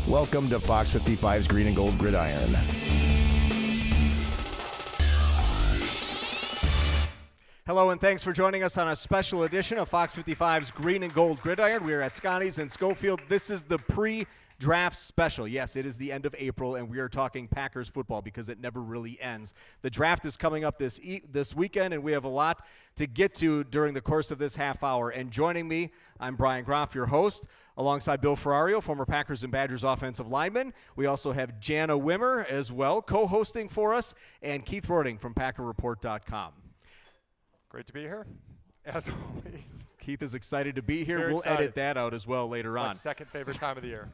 Welcome to Fox 55's Green and Gold Gridiron. Hello and thanks for joining us on a special edition of Fox 55's Green and Gold Gridiron. We are at Scotty's in Schofield. This is the pre-draft special. Yes, it is the end of April, and we are talking Packers football because it never really ends. The draft is coming up this weekend, and we have a lot to get to during the course of this half hour. And joining me, I'm Brian Groff, your host, alongside Bill Ferrario, former Packers and Badgers offensive lineman. We also have Jana Wimmer as well, co-hosting for us, and Keith Rorting from PackerReport.com. Great to be here, as always. Keith is excited to be here. Very We'll excited. edit that out as well later on. My second favorite time of the year.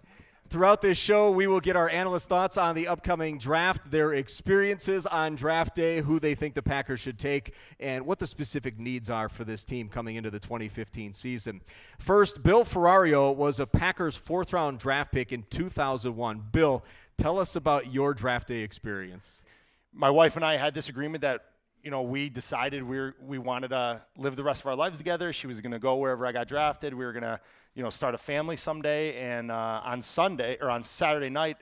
Throughout this show, we will get our analyst thoughts on the upcoming draft, their experiences on draft day, who they think the Packers should take, and what the specific needs are for this team coming into the 2015 season. First, Bill Ferrario was a Packers fourth-round draft pick in 2001. Bill, tell us about your draft day experience. My wife and I had this agreement that we decided we wanted to live the rest of our lives together. She was going to go wherever I got drafted. We were going to, start a family someday. And on Saturday night,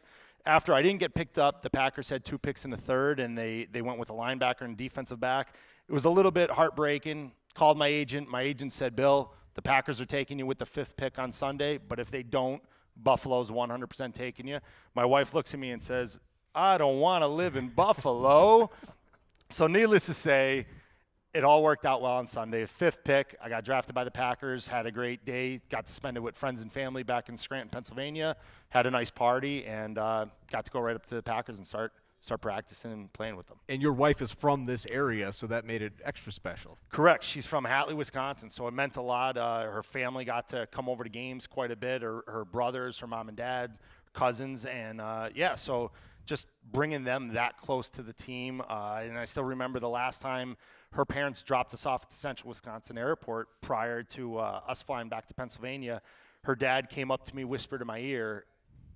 after I didn't get picked up, the Packers had 2 picks in the third, and they went with a linebacker and defensive back. It was a little bit heartbreaking. Called my agent. My agent said, Bill, the Packers are taking you with the 5th pick on Sunday, but if they don't, Buffalo's 100% taking you. My wife looks at me and says, I don't want to live in Buffalo. So needless to say, it all worked out well on Sunday. 5th pick, I got drafted by the Packers, had a great day, got to spend it with friends and family back in Scranton, Pennsylvania, had a nice party, and got to go right up to the Packers and start practicing and playing with them. And your wife is from this area, so that made it extra special. Correct. She's from Hatley, Wisconsin, so it meant a lot. Her family got to come over to games quite a bit, her brothers, her mom and dad, cousins, and so just bringing them that close to the team. And I still remember the last time her parents dropped us off at the Central Wisconsin airport prior to us flying back to Pennsylvania. Her dad came up to me, whispered in my ear,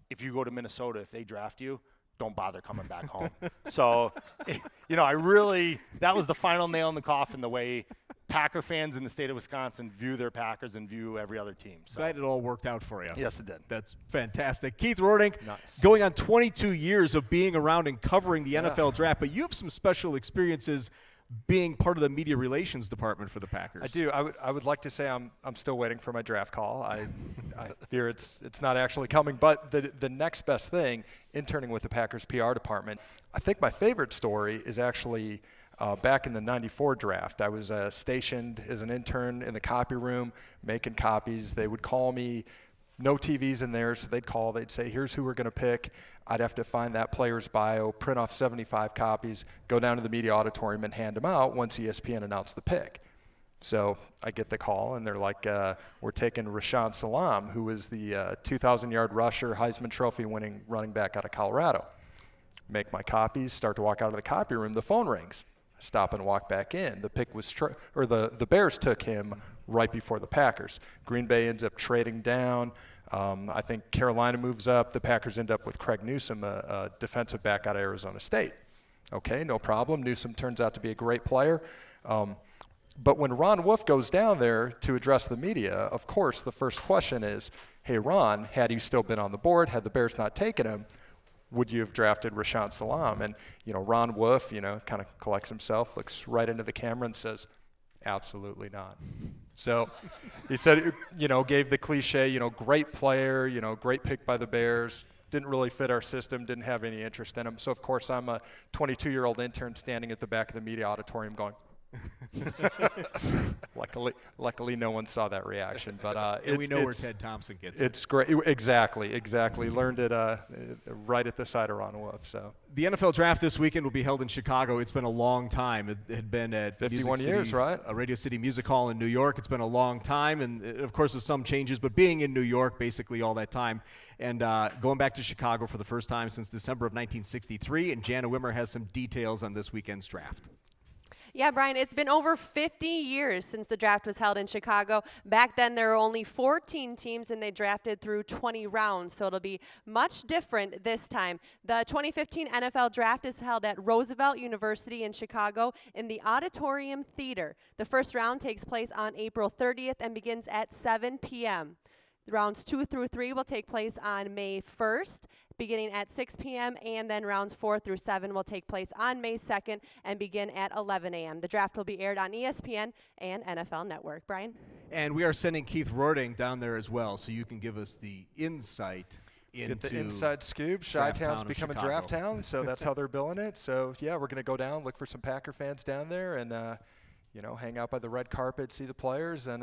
if you go to Minnesota, if they draft you, don't bother coming back home. So, that was the final nail in the coffin, the way Packer fans in the state of Wisconsin view their Packers and view every other team. So. Glad it all worked out for you. Yes, it did. That's fantastic. Keith Rorting, nice. Going on 22 years of being around and covering the NFL draft, but you have some special experiences being part of the media relations department for the Packers. I do. I would like to say I'm still waiting for my draft call. I fear it's not actually coming. But the next best thing, interning with the Packers PR department, I think my favorite story is actually back in the '94 draft. I was stationed as an intern in the copy room making copies. They would call me. No TVs in there, so they'd say, here's who we're going to pick. I'd have to find that player's bio, print off 75 copies, go down to the media auditorium and hand them out once ESPN announced the pick. So I get the call, and they're like, we're taking Rashaan Salam, who was the 2,000-yard rusher, Heisman Trophy-winning running back out of Colorado. Make my copies, start to walk out of the copy room, the phone rings. Stop and walk back in. The pick was the Bears took him right before the Packers. Green Bay ends up trading down. I think Carolina moves up. The Packers end up with Craig Newsome, a defensive back out of Arizona State. Okay, no problem. Newsome turns out to be a great player. But when Ron Wolf goes down there to address the media, of course, the first question is, hey, Ron, had you still been on the board, had the Bears not taken him, would you have drafted Rashaan Salam? And, Ron Wolf, kind of collects himself, looks right into the camera and says, absolutely not. So he said, gave the cliche, great player, great pick by the Bears, didn't really fit our system, didn't have any interest in him. So, of course, I'm a 22-year-old intern standing at the back of the media auditorium going, Luckily, no one saw that reaction. But we know where Ted Thompson gets it. It's great. Exactly. Learned it right at the side of Ron Wolf. So the NFL draft this weekend will be held in Chicago. It's been a long time. It had been at 51 years, right? Radio City Music Hall in New York. It's been a long time, and of course with some changes. But being in New York basically all that time, and going back to Chicago for the first time since December of 1963. And Jana Wimmer has some details on this weekend's draft. Yeah, Brian, it's been over 50 years since the draft was held in Chicago. Back then, there were only 14 teams, and they drafted through 20 rounds, so it'll be much different this time. The 2015 NFL Draft is held at Roosevelt University in Chicago in the Auditorium Theater. The first round takes place on April 30th and begins at 7 p.m. Rounds 2 through 3 will take place on May 1st, beginning at 6 p.m., and then rounds 4 through 7 will take place on May 2nd and begin at 11 a.m. The draft will be aired on ESPN and NFL Network. Brian? And we are sending Keith Rording down there as well, so you can give us the insight into Get the inside scoop. Chi-Town's becoming draft town, so that's how they're billing it. So, yeah, we're going to go down, look for some Packer fans down there, and hang out by the red carpet, see the players, and,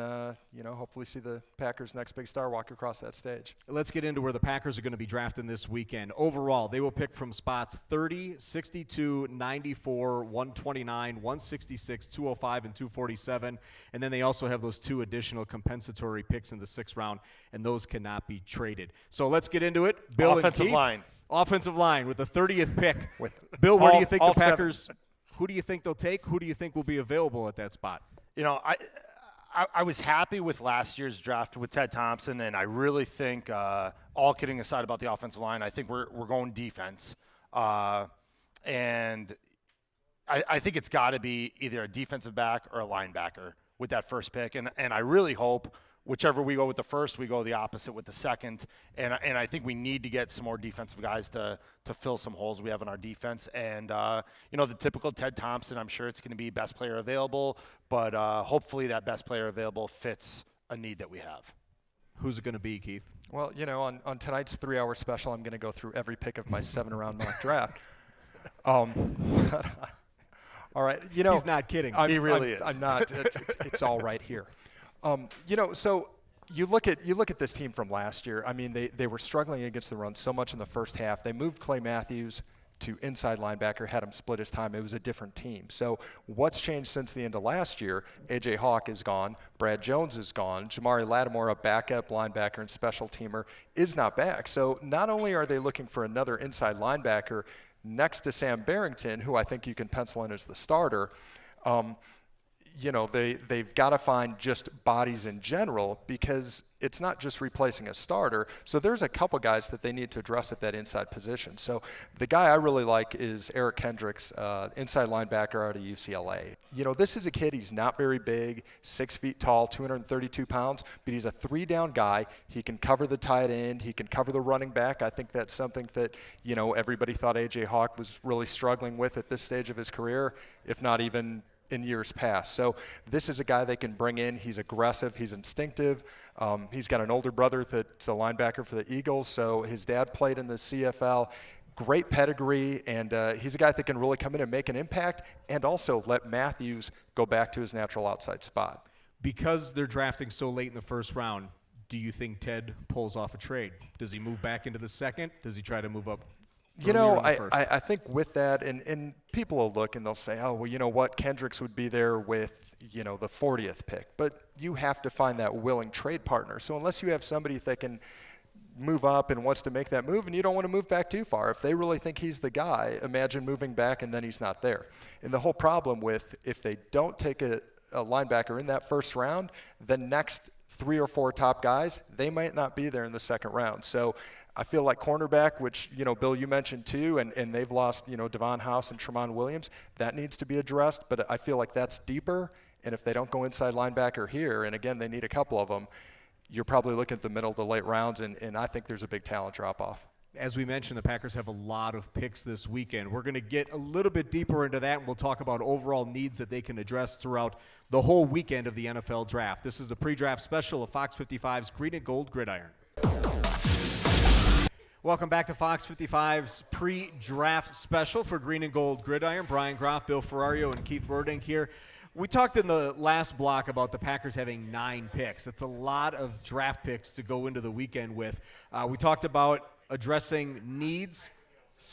hopefully see the Packers' next big star walk across that stage. Let's get into where the Packers are going to be drafting this weekend. Overall, they will pick from spots 30, 62, 94, 129, 166, 205, and 247. And then they also have those 2 additional compensatory picks in the 6th round, and those cannot be traded. So let's get into it. Bill Offensive and Keith, line. Offensive line with the 30th pick. Bill, where do you think the Packers – who do you think they'll take? Who do you think will be available at that spot? I was happy with last year's draft with Ted Thompson, and I really think, all kidding aside about the offensive line, I think we're going defense. And I think it's got to be either a defensive back or a linebacker with that first pick. And I really hope whichever we go with the first, we go the opposite with the second. And I think we need to get some more defensive guys to fill some holes we have in our defense. And, the typical Ted Thompson, I'm sure it's going to be best player available, but hopefully that best player available fits a need that we have. Who's it going to be, Keith? Well, on tonight's 3-hour special, I'm going to go through every pick of my 7-round mock draft. All right. He's not kidding. He really is. I'm not. It's all right here. So you look at this team from last year. I mean, they were struggling against the run so much in the first half. They moved Clay Matthews to inside linebacker, had him split his time. It was a different team. So what's changed since the end of last year? A.J. Hawk is gone. Brad Jones is gone. Jamari Lattimore, a backup linebacker and special teamer, is not back. So not only are they looking for another inside linebacker next to Sam Barrington, who I think you can pencil in as the starter, they've got to find just bodies in general, because it's not just replacing a starter. So there's a couple guys that they need to address at that inside position. So the guy I really like is Eric Kendricks, inside linebacker out of UCLA. This is a kid, he's not very big, 6 feet tall, 232 pounds, but he's a 3-down guy. He can cover the tight end. He can cover the running back. I think that's something that, everybody thought A.J. Hawk was really struggling with at this stage of his career, if not even in years past. So this is a guy they can bring in. He's aggressive. He's instinctive. He's got an older brother that's a linebacker for the Eagles, so his dad played in the CFL. Great pedigree, and he's a guy that can really come in and make an impact, and also let Matthews go back to his natural outside spot. Because they're drafting so late in the first round, do you think Ted pulls off a trade? Does he move back into the second? Does he try to move up? I think with that, and people will look and they'll say, oh, well, you know what, Kendricks would be there with, the 40th pick. But you have to find that willing trade partner. So unless you have somebody that can move up and wants to make that move, and you don't want to move back too far. If they really think he's the guy, imagine moving back and then he's not there. And the whole problem with, if they don't take a linebacker in that first round, the next 3 or 4 top guys, they might not be there in the second round. So I feel like cornerback, which, Bill, you mentioned too, and they've lost, Devon House and Tremont Williams, that needs to be addressed, but I feel like that's deeper, and if they don't go inside linebacker here, and again, they need a couple of them, you're probably looking at the middle to late rounds, and I think there's a big talent drop-off. As we mentioned, the Packers have a lot of picks this weekend. We're going to get a little bit deeper into that, and we'll talk about overall needs that they can address throughout the whole weekend of the NFL Draft. This is the pre-draft special of Fox 55's Green and Gold Gridiron. Welcome back to Fox 55's pre-draft special for Green and Gold Gridiron. Brian Groff, Bill Ferrario, and Keith Werdink here. We talked in the last block about the Packers having 9 picks. That's a lot of draft picks to go into the weekend with. We talked about addressing needs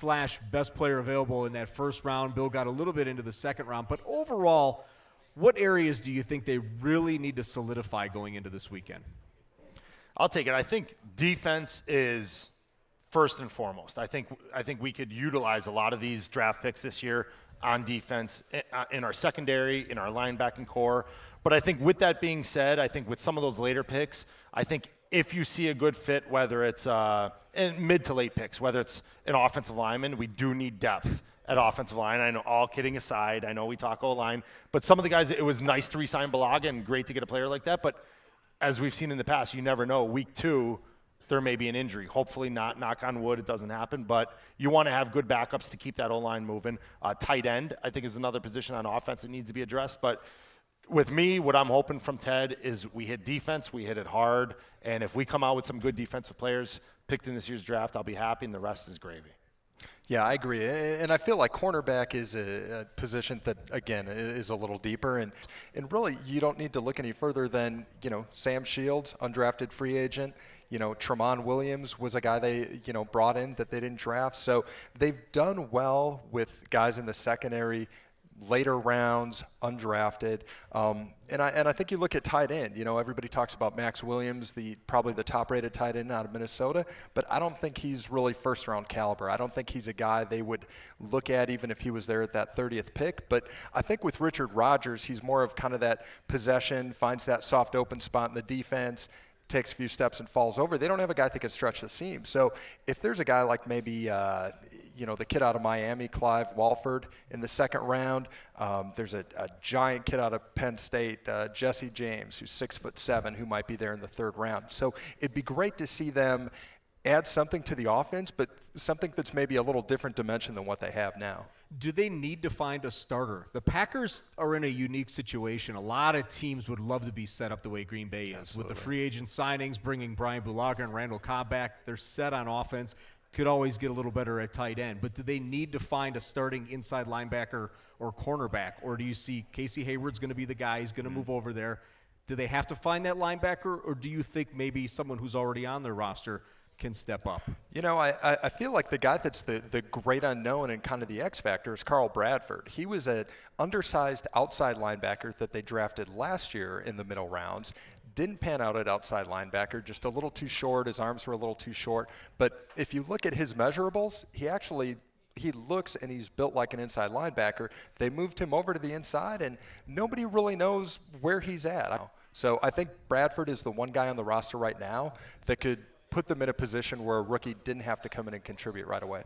/ best player available in that first round. Bill got a little bit into the second round. But overall, what areas do you think they really need to solidify going into this weekend? I'll take it. I think defense is first and foremost. I think we could utilize a lot of these draft picks this year on defense in our secondary, in our linebacking core. But I think with that being said, I think with some of those later picks, I think if you see a good fit, whether it's in mid to late picks, whether it's an offensive lineman, we do need depth at offensive line. I know, all kidding aside, I know we talk O-line, but some of the guys, it was nice to re-sign Balaga and great to get a player like that, but as we've seen in the past, you never know. Week 2, there may be an injury. Hopefully not, knock on wood, it doesn't happen. But you want to have good backups to keep that O-line moving. Tight end, I think, is another position on offense that needs to be addressed. But with me, what I'm hoping from Ted is we hit defense, we hit it hard. And if we come out with some good defensive players picked in this year's draft, I'll be happy, and the rest is gravy. Yeah, I agree. And I feel like cornerback is a position that, again, is a little deeper. And really, you don't need to look any further than, Sam Shields, undrafted free agent. Tremont Williams was a guy they, brought in that they didn't draft. So they've done well with guys in the secondary, later rounds, undrafted. And I think you look at tight end. Everybody talks about Max Williams, probably the top-rated tight end out of Minnesota, but I don't think he's really first-round caliber. I don't think he's a guy they would look at even if he was there at that 30th pick. But I think with Richard Rodgers, he's more of kind of that possession, finds that soft open spot in the defense, takes a few steps and falls over. They don't have a guy that can stretch the seam. So if there's a guy like maybe, the kid out of Miami, Clive Walford, in the second round, there's a giant kid out of Penn State, Jesse James, who's 6'7", who might be there in the third round. So it'd be great to see them add something to the offense, but something that's maybe a little different dimension than what they have now. Do they need to find a starter? The Packers are in a unique situation. A lot of teams would love to be set up the way Green Bay is. Absolutely. With the free agent signings, bringing Brian Bulaga and Randall Cobb back, they're set on offense. Could always get a little better at tight end. But do they need to find a starting inside linebacker or cornerback? Or do you see Casey Hayward's going to be the guy? He's going to move over there. Do they have to find that linebacker? Or do you think maybe someone who's already on their roster can step up? I feel like the guy that's the great unknown and kind of the X factor is Carl Bradford. He was an undersized outside linebacker that they drafted last year in the middle rounds. Didn't pan out at outside linebacker, just a little too short. His arms were a little too short. But if you look at his measurables, he looks and he's built like an inside linebacker. They moved him over to the inside, and nobody really knows where he's at. So I think Bradford is the one guy on the roster right now that could put them in a position where a rookie didn't have to come in and contribute right away.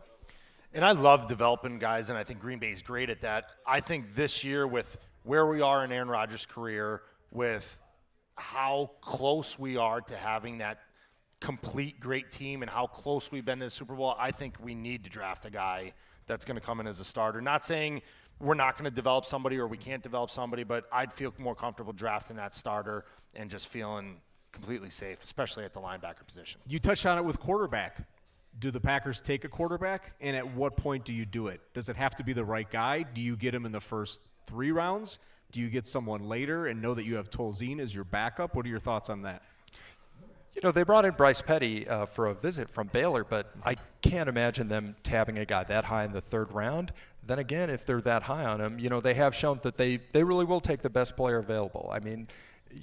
And I love developing guys, and I think Green Bay is great at that. I think this year, with where we are in Aaron Rodgers' career, with how close we are to having that complete great team and how close we've been to the Super Bowl, I think we need to draft a guy that's going to come in as a starter. Not saying we're not going to develop somebody or we can't develop somebody, but I'd feel more comfortable drafting that starter and just feeling completely safe, especially at the linebacker position. You touched on it with quarterback. Do the Packers take a quarterback, and at what point do you do it? Does it have to be the right guy? Do you get him in the first 3 rounds? Do you get someone later and know that you have Tolzien as your backup? What are your thoughts on that? They brought in Bryce Petty for a visit from Baylor, but I can't imagine them tabbing a guy that high in the 3rd round. Then again, if they're that high on him, they have shown that they really will take the best player available. I mean,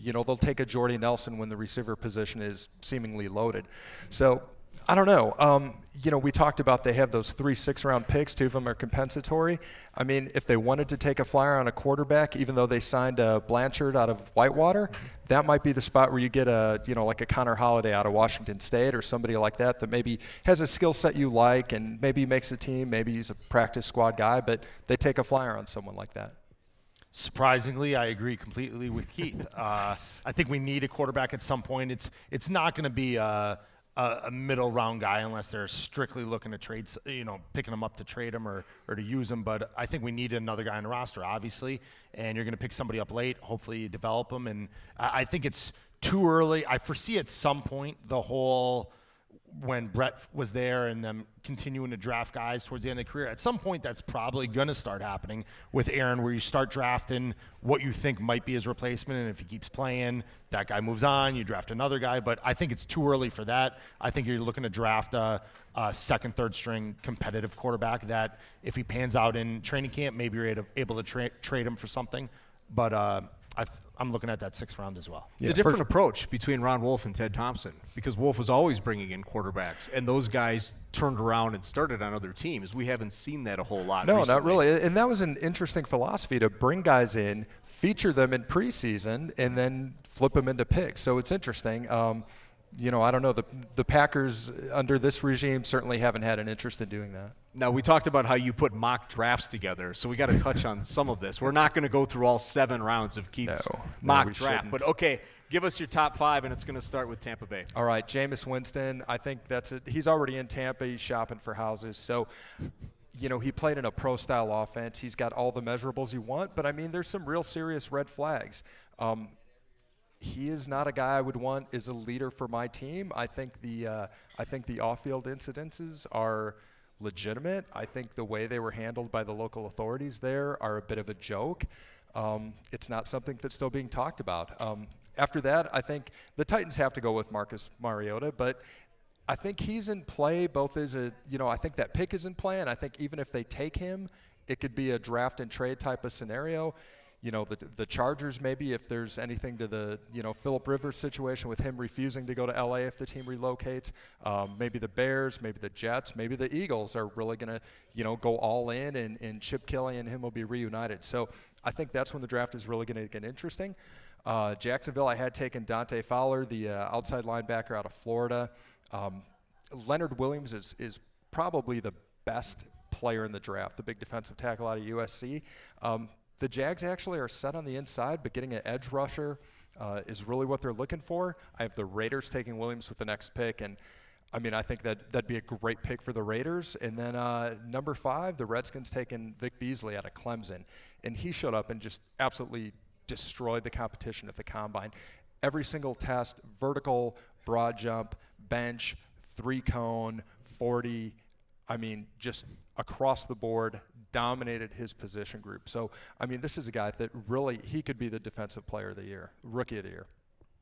they'll take a Jordy Nelson when the receiver position is seemingly loaded. So I don't know. We talked about they have those 3 6-round picks. 2 of them are compensatory. I mean, if they wanted to take a flyer on a quarterback, even though they signed Blanchard out of Whitewater, that might be the spot where you get like a Connor Holiday out of Washington State or somebody like that maybe has a skill set you like and maybe makes a team. Maybe he's a practice squad guy, but they take a flyer on someone like that. Surprisingly, I agree completely with Keith. I think we need a quarterback at some point. It's not going to be a middle round guy unless they're strictly looking to trade, picking him up to trade him or to use him. But I think we need another guy on the roster, obviously. And you're going to pick somebody up late. Hopefully you develop him. And I think it's too early. I foresee at some point the whole when Brett was there and them continuing to draft guys towards the end of the career. At some point, that's probably going to start happening with Aaron, where you start drafting what you think might be his replacement, and if he keeps playing, that guy moves on, you draft another guy. But I think it's too early for that. I think you're looking to draft a second, third string competitive quarterback that if he pans out in training camp, maybe you're able to trade him for something. But I'm looking at that 6th round as well. It's a different approach between Ron Wolf and Ted Thompson because Wolf was always bringing in quarterbacks, and those guys turned around and started on other teams. We haven't seen that a whole lot recently. Not really. And that was an interesting philosophy to bring guys in, feature them in preseason, and then flip them into picks. So it's interesting. I don't know. The Packers under this regime certainly haven't had an interest in doing that. Now, we talked about how you put mock drafts together, so we got to touch on some of this. We're not going to go through all 7 rounds of Keith's mock draft. Shouldn't. But, okay, give us your top 5, and it's going to start with Tampa Bay. All right, Jameis Winston, I think that's it. He's already in Tampa. He's shopping for houses. So, he played in a pro-style offense. He's got all the measurables you want. But, I mean, there's some real serious red flags. He is not a guy I would want as a leader for my team. I think the off-field incidences are legitimate. I think the way they were handled by the local authorities there are a bit of a joke. It's not something that's still being talked about. After that, I think the Titans have to go with Marcus Mariota, but I think he's in play both as I think that pick is in play, and I think even if they take him, it could be a draft and trade type of scenario. The Chargers, maybe if there's anything to the, Phillip Rivers situation with him refusing to go to L.A. if the team relocates. Maybe the Bears, maybe the Jets, maybe the Eagles are really going to, go all in, and Chip Kelly and him will be reunited. So I think that's when the draft is really going to get interesting. Jacksonville, I had taken Dante Fowler, the outside linebacker out of Florida. Leonard Williams is probably the best player in the draft, the big defensive tackle out of USC. The Jags actually are set on the inside, but getting an edge rusher is really what they're looking for. I have the Raiders taking Williams with the next pick, and I mean, I think that'd be a great pick for the Raiders. And then number 5, the Redskins taking Vic Beasley out of Clemson, and he showed up and just absolutely destroyed the competition at the combine. Every single test, vertical, broad jump, bench, 3-cone, 40, I mean, just across the board, dominated his position group. So, I mean, this is a guy that really, he could be the defensive player of the year, rookie of the year.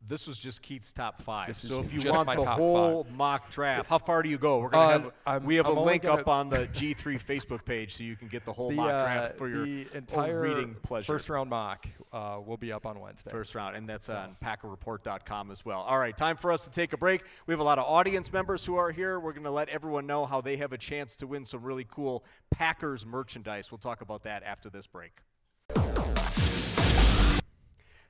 This was just Keith's top 5. So if you want the whole mock draft, how far do you go? We're gonna have we have a link up on the G3 Facebook page, so you can get the whole mock draft for your entire reading pleasure. First round mock will be up on Wednesday. First round, and that's on PackerReport.com as well. All right, time for us to take a break. We have a lot of audience members who are here. We're going to let everyone know how they have a chance to win some really cool Packers merchandise. We'll talk about that after this break.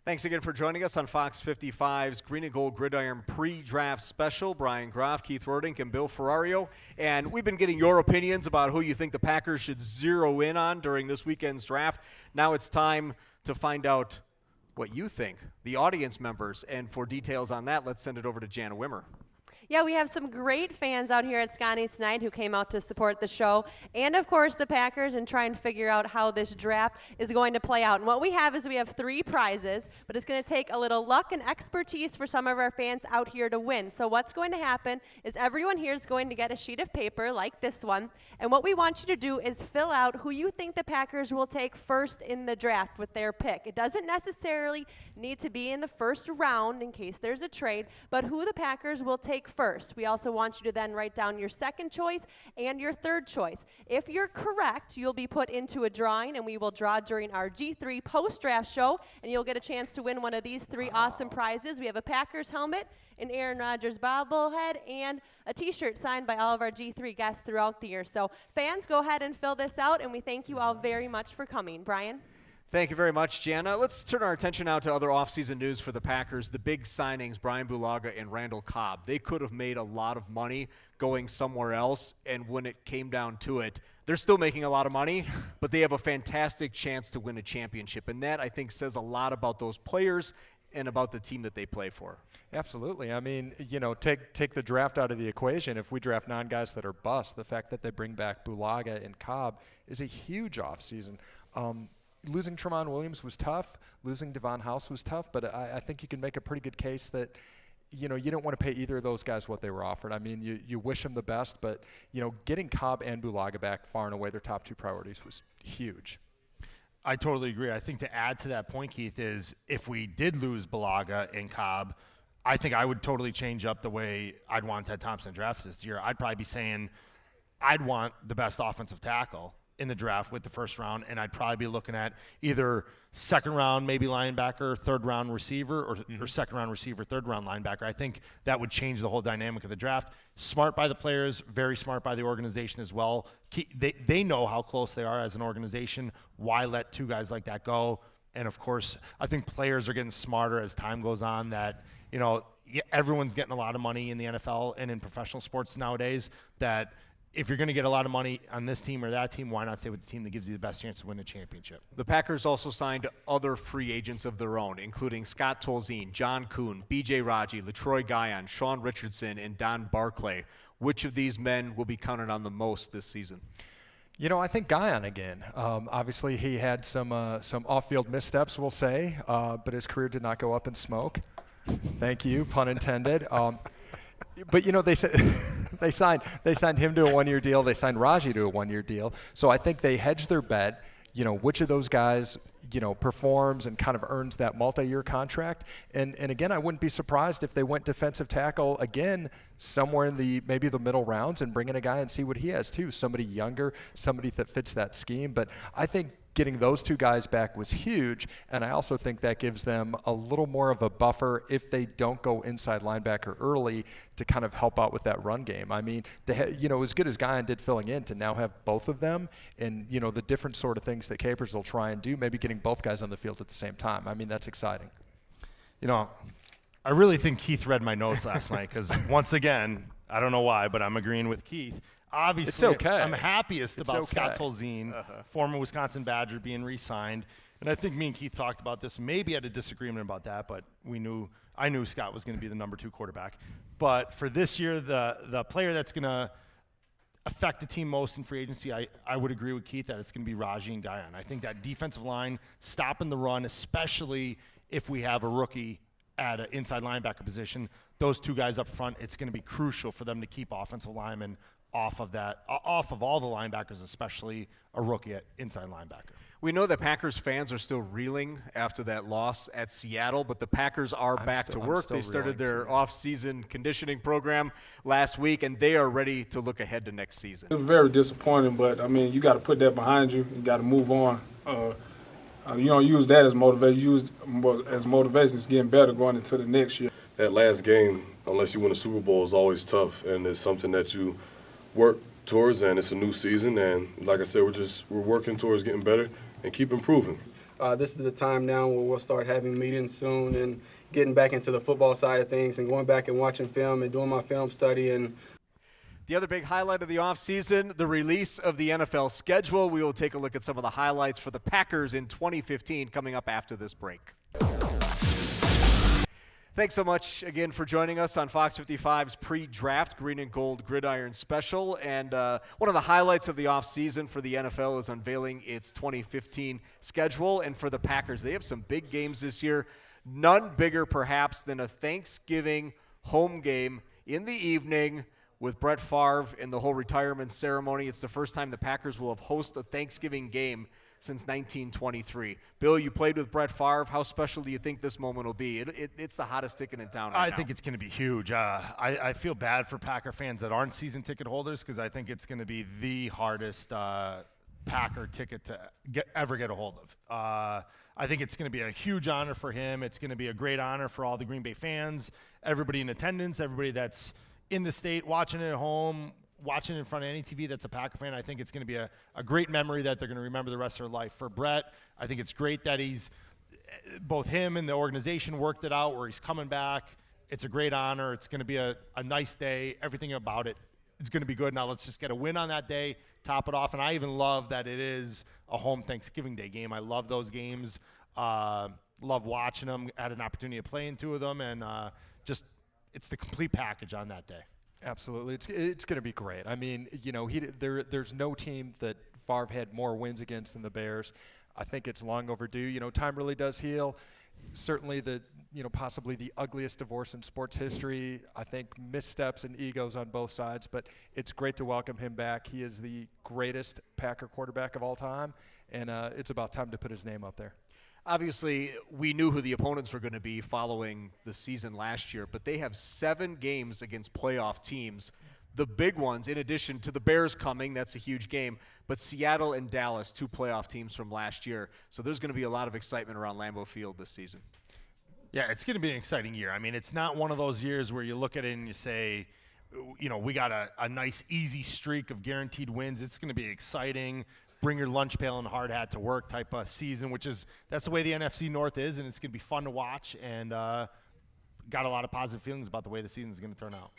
Thanks again for joining us on Fox 55's Green and Gold Gridiron pre-draft special. Brian Groff, Keith Rodink, and Bill Ferrario. And we've been getting your opinions about who you think the Packers should zero in on during this weekend's draft. Now it's time to find out what you think, the audience members. And for details on that, let's send it over to Jana Wimmer. Yeah, we have some great fans out here at Scotty's tonight who came out to support the show, and of course the Packers, and try and figure out how this draft is going to play out. And what we have is we have 3 prizes, but it's going to take a little luck and expertise for some of our fans out here to win. So what's going to happen is everyone here is going to get a sheet of paper like this one, and what we want you to do is fill out who you think the Packers will take first in the draft with their pick. It doesn't necessarily need to be in the first round in case there's a trade, but who the Packers will take first. We also want you to then write down your second choice and your third choice. If you're correct, you'll be put into a drawing, and we will draw during our G3 post-draft show, and you'll get a chance to win one of these 3 awesome prizes. We have a Packers helmet, an Aaron Rodgers bobblehead, and a T-shirt signed by all of our G3 guests throughout the year. So fans, go ahead and fill this out, and we thank you all very much for coming. Brian? Thank you very much, Jana. Let's turn our attention now to other offseason news for the Packers. The big signings, Brian Bulaga and Randall Cobb. They could have made a lot of money going somewhere else, and when it came down to it, they're still making a lot of money, but they have a fantastic chance to win a championship. And that, I think, says a lot about those players and about the team that they play for. Absolutely. I mean, take the draft out of the equation. If we draft 9 guys that are bust, the fact that they bring back Bulaga and Cobb is a huge offseason. Losing Tramon Williams was tough. Losing Devon House was tough, but I think you can make a pretty good case that, you don't want to pay either of those guys what they were offered. I mean, you wish them the best, but, getting Cobb and Bulaga back far and away their top 2 priorities was huge. I totally agree. I think to add to that point, Keith, is if we did lose Bulaga and Cobb, I think I would totally change up the way I'd want Ted Thompson drafts this year. I'd probably be saying I'd want the best offensive tackle in the draft with the first round, and I'd probably be looking at either second round, maybe linebacker, third round receiver, or second round receiver, third round linebacker. I think that would change the whole dynamic of the draft. Smart by the players, very smart by the organization as well. They know how close they are as an organization. Why let 2 guys like that go? And of course, I think players are getting smarter as time goes on, that, everyone's getting a lot of money in the NFL and in professional sports nowadays, that if you're going to get a lot of money on this team or that team, why not stay with the team that gives you the best chance to win a championship? The Packers also signed other free agents of their own, including Scott Tolzien, John Kuhn, B.J. Raji, LaTroy Guion, Sean Richardson, and Don Barclay. Which of these men will be counted on the most this season? I think Guion again. Obviously, he had some off-field missteps, we'll say, but his career did not go up in smoke. Thank you, pun intended. But they signed him to a one-year deal. They signed Raji to a one-year deal. So I think they hedged their bet. Which of those guys performs and kind of earns that multi-year contract. And again, I wouldn't be surprised if they went defensive tackle again somewhere in maybe the middle rounds and bring in a guy and see what he has too. Somebody younger, somebody that fits that scheme. But I think getting those two guys back was huge, and I also think that gives them a little more of a buffer if they don't go inside linebacker early to kind of help out with that run game. I mean, as good as Guion did filling in, to now have both of them and, the different sort of things that Capers will try and do, maybe getting both guys on the field at the same time. I mean, that's exciting. I really think Keith read my notes last night because, once again, I don't know why, but I'm agreeing with Keith. Obviously, it's okay. I'm happiest about Scott okay. Tolzien, former Wisconsin Badger, being re-signed. And I think me and Keith talked about this. Maybe had a disagreement about that, but I knew Scott was going to be the number 2 quarterback. But for this year, the player that's going to affect the team most in free agency, I would agree with Keith that it's going to be Raji and Guion. I think that defensive line stopping the run, especially if we have a rookie at an inside linebacker position, those two guys up front, it's going to be crucial for them to keep offensive linemen off of all the linebackers, especially a rookie at inside linebacker. We know that Packers fans are still reeling after that loss at Seattle, but the Packers are back to work. They started their off-season conditioning program last week, and they are ready to look ahead to next season. It was very disappointing, but, I mean, you got to put that behind you. You got to move on. You don't use that as motivation. You use as motivation. It's getting better going into the next year. That last game, unless you win a Super Bowl, is always tough, and it's something that you work towards, and it's a new season, and like I said, we're working towards getting better and keep improving. This is the time now where we'll start having meetings soon and getting back into the football side of things and going back and watching film and doing my film study. And the other big highlight of the offseason, the release of the NFL schedule. We will take a look at some of the highlights for the Packers in 2015 coming up after this break. Thanks so much again for joining us on Fox 55's pre-draft Green and Gold Gridiron Special. And one of the highlights of the offseason for the NFL is unveiling its 2015 schedule. And for the Packers, they have some big games this year. None bigger, perhaps, than a Thanksgiving home game in the evening with Brett Favre and the whole retirement ceremony. It's the first time the Packers will have hosted a Thanksgiving game since 1923. Bill, you played with Brett Favre. How special do you think this moment will be? It's the hottest ticket in town right now. I think it's going to be huge. I feel bad for Packer fans that aren't season ticket holders because I think it's going to be the hardest Packer ticket to ever get a hold of. I think it's going to be a huge honor for him. It's going to be a great honor for all the Green Bay fans, everybody in attendance, everybody that's in the state, watching it at home, watching it in front of any TV that's a Packer fan. I think it's going to be a great memory that they're going to remember the rest of their life. For Brett, I think it's great that both him and the organization worked it out where he's coming back. It's a great honor. It's going to be a nice day. Everything about it is going to be good. Now let's just get a win on that day, top it off. And I even love that it is a home Thanksgiving Day game. I love those games. Love watching them. Had an opportunity to play in 2 of them. And it's the complete package on that day. Absolutely. It's going to be great. I mean, there's no team that Favre had more wins against than the Bears. I think it's long overdue. Time really does heal. Certainly possibly the ugliest divorce in sports history. I think missteps and egos on both sides, but it's great to welcome him back. He is the greatest Packer quarterback of all time, and it's about time to put his name up there. Obviously, we knew who the opponents were going to be following the season last year, but they have 7 games against playoff teams. The big ones, in addition to the Bears coming, that's a huge game, but Seattle and Dallas, 2 playoff teams from last year. So there's going to be a lot of excitement around Lambeau Field this season. Yeah, it's going to be an exciting year. I mean, it's not one of those years where you look at it and you say, we got a nice, easy streak of guaranteed wins. It's going to be exciting. Bring your lunch pail and hard hat to work type of season, that's the way the NFC North is, and it's going to be fun to watch. And got a lot of positive feelings about the way the season's going to turn out.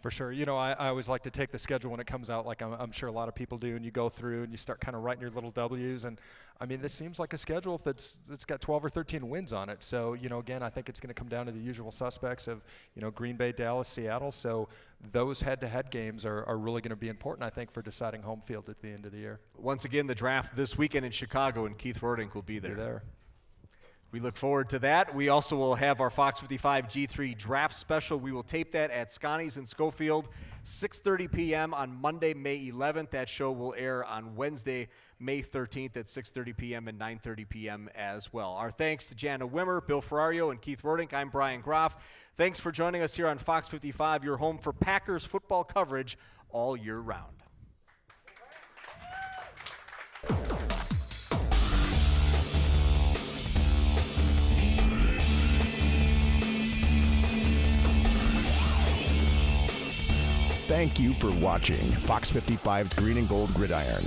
For sure. You know, I always like to take the schedule when it comes out, like I'm sure a lot of people do, and you go through and you start kind of writing your little W's. And, I mean, this seems like a schedule that's got 12 or 13 wins on it. So, you know, again, I think it's going to come down to the usual suspects of, you know, Green Bay, Dallas, Seattle. So those head-to-head games are really going to be important, I think, for deciding home field at the end of the year. Once again, the draft this weekend in Chicago, and Keith Werdink will be there. We look forward to that. We also will have our Fox 55 G3 draft special. We will tape that at Scotty's in Schofield, 6:30 p.m. on Monday, May 11th. That show will air on Wednesday, May 13th at 6:30 p.m. and 9:30 p.m. as well. Our thanks to Jana Wimmer, Bill Ferrario, and Keith Werdink. I'm Brian Groff. Thanks for joining us here on Fox 55, your home for Packers football coverage all year round. Thank you for watching Fox 55's Green and Gold Gridiron.